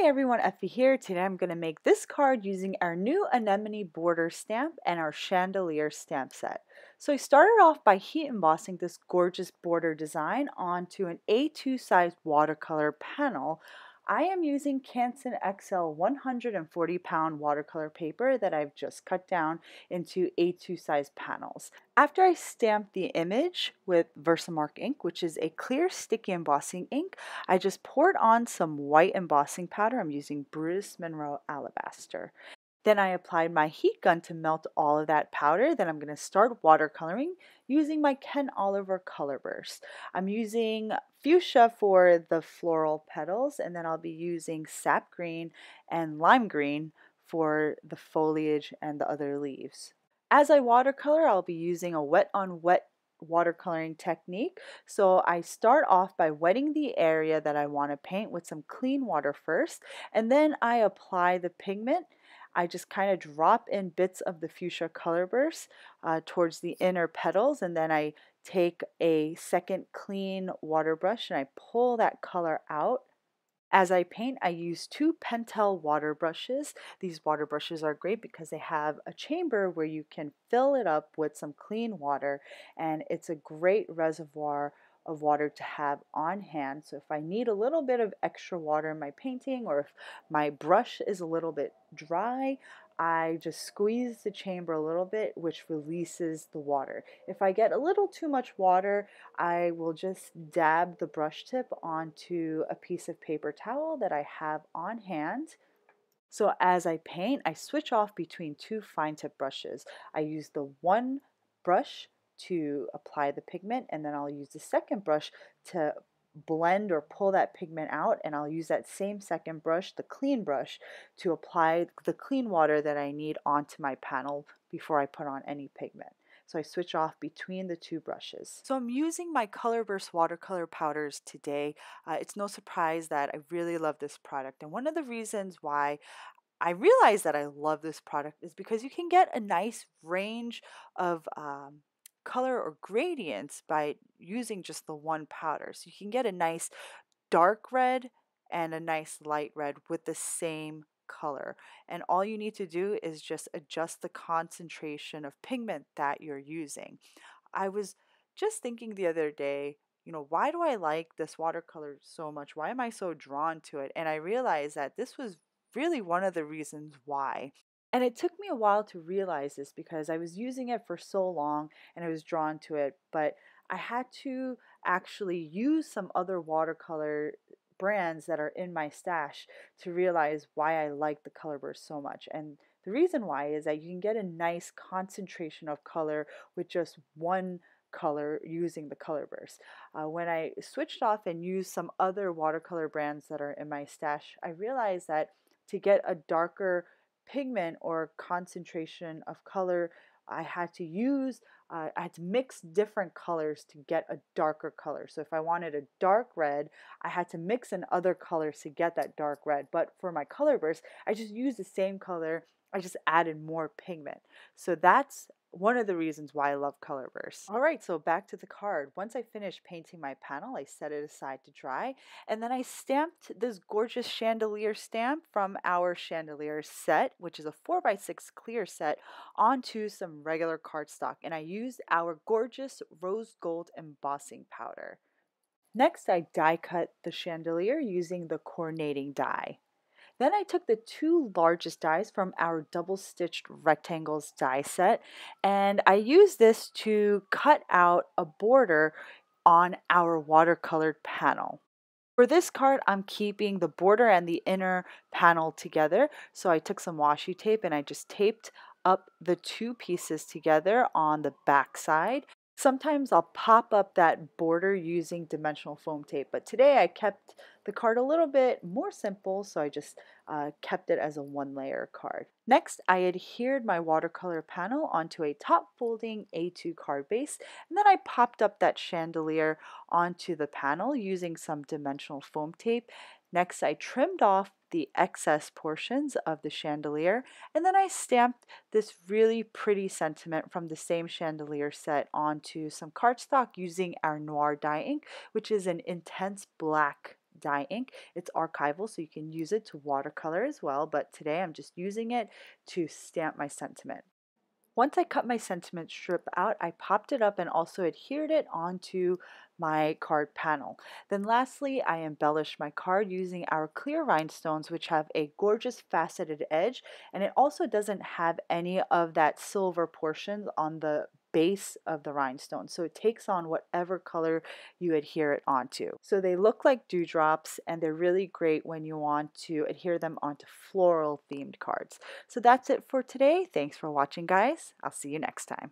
Hey everyone, Effie here. Today I'm going to make this card using our new Anemone border stamp and our Chandelier stamp set. So I started off by heat embossing this gorgeous border design onto an A2 size watercolor panel. I am using Canson XL 140-pound watercolor paper that I've just cut down into A2 size panels. After I stamped the image with Versamark ink, which is a clear sticky embossing ink, I just poured on some white embossing powder. I'm using Brutus Monroe Alabaster. Then I applied my heat gun to melt all of that powder. Then I'm going to start watercoloring using my Ken Oliver Color Burst. I'm using Fuchsia for the floral petals, and then I'll be using sap green and lime green for the foliage and the other leaves. As I watercolor, I'll be using a wet on wet watercoloring technique. So I start off by wetting the area that I want to paint with some clean water first, and then I apply the pigment. I just kind of drop in bits of the fuchsia color burst towards the inner petals, and then I take a second clean water brush and I pull that color out. As I paint, I use two Pentel water brushes. These water brushes are great because they have a chamber where you can fill it up with some clean water, and it's a great reservoir of water to have on hand. So if I need a little bit of extra water in my painting, or if my brush is a little bit dry, I just squeeze the chamber a little bit, which releases the water. If I get a little too much water, I will just dab the brush tip onto a piece of paper towel that I have on hand. So as I paint, I switch off between two fine tip brushes. I use the one brush to apply the pigment, and then I'll use the second brush to blend or pull that pigment out, and I'll use that same second brush, the clean brush, to apply the clean water that I need onto my panel before I put on any pigment. So I switch off between the two brushes. So I'm using my Colorburst watercolor powders today. It's no surprise that I really love this product. And one of the reasons why I realize that I love this product is because you can get a nice range of color or gradients by using just the one powder. So you can get a nice dark red and a nice light red with the same color. And all you need to do is just adjust the concentration of pigment that you're using. I was just thinking the other day, why do I like this watercolor so much? Why am I so drawn to it? And I realized that this was really one of the reasons why. And it took me a while to realize this because I was using it for so long and I was drawn to it, but I had to actually use some other watercolor brands that are in my stash to realize why I like the color burst so much. And the reason why is that you can get a nice concentration of color with just one color using the color burst. When I switched off and used some other watercolor brands that are in my stash, I realized that to get a darker pigment or concentration of color, I had to mix different colors to get a darker color. So if I wanted a dark red, I had to mix in other colors to get that dark red. But for my color burst, I just used the same color. I just added more pigment. So that's one of the reasons why I love color bursts. All right, so back to the card. Once I finished painting my panel, I set it aside to dry, and then I stamped this gorgeous chandelier stamp from our chandelier set, which is a 4x6 clear set, onto some regular cardstock, and I used our gorgeous rose gold embossing powder. Next, I die cut the chandelier using the coordinating die. Then I took the two largest dies from our double stitched rectangles die set, and I used this to cut out a border on our watercolored panel. For this card, I'm keeping the border and the inner panel together. So I took some washi tape and I just taped up the two pieces together on the back side. Sometimes I'll pop up that border using dimensional foam tape, but today I kept the card a little bit more simple, so I just kept it as a one-layer card. Next, I adhered my watercolor panel onto a top folding A2 card base, and then I popped up that chandelier onto the panel using some dimensional foam tape. Next, I trimmed off the excess portions of the chandelier, and then I stamped this really pretty sentiment from the same chandelier set onto some cardstock using our noir dye ink, which is an intense black dye ink. It's archival, so you can use it to watercolor as well, but today I'm just using it to stamp my sentiment. Once I cut my sentiment strip out, I popped it up and also adhered it onto my card panel. Then lastly, I embellished my card using our clear rhinestones, which have a gorgeous faceted edge, and it also doesn't have any of that silver portions on the base of the rhinestone. So it takes on whatever color you adhere it onto. So they look like dewdrops, and they're really great when you want to adhere them onto floral themed cards. So that's it for today. Thanks for watching, guys. I'll see you next time.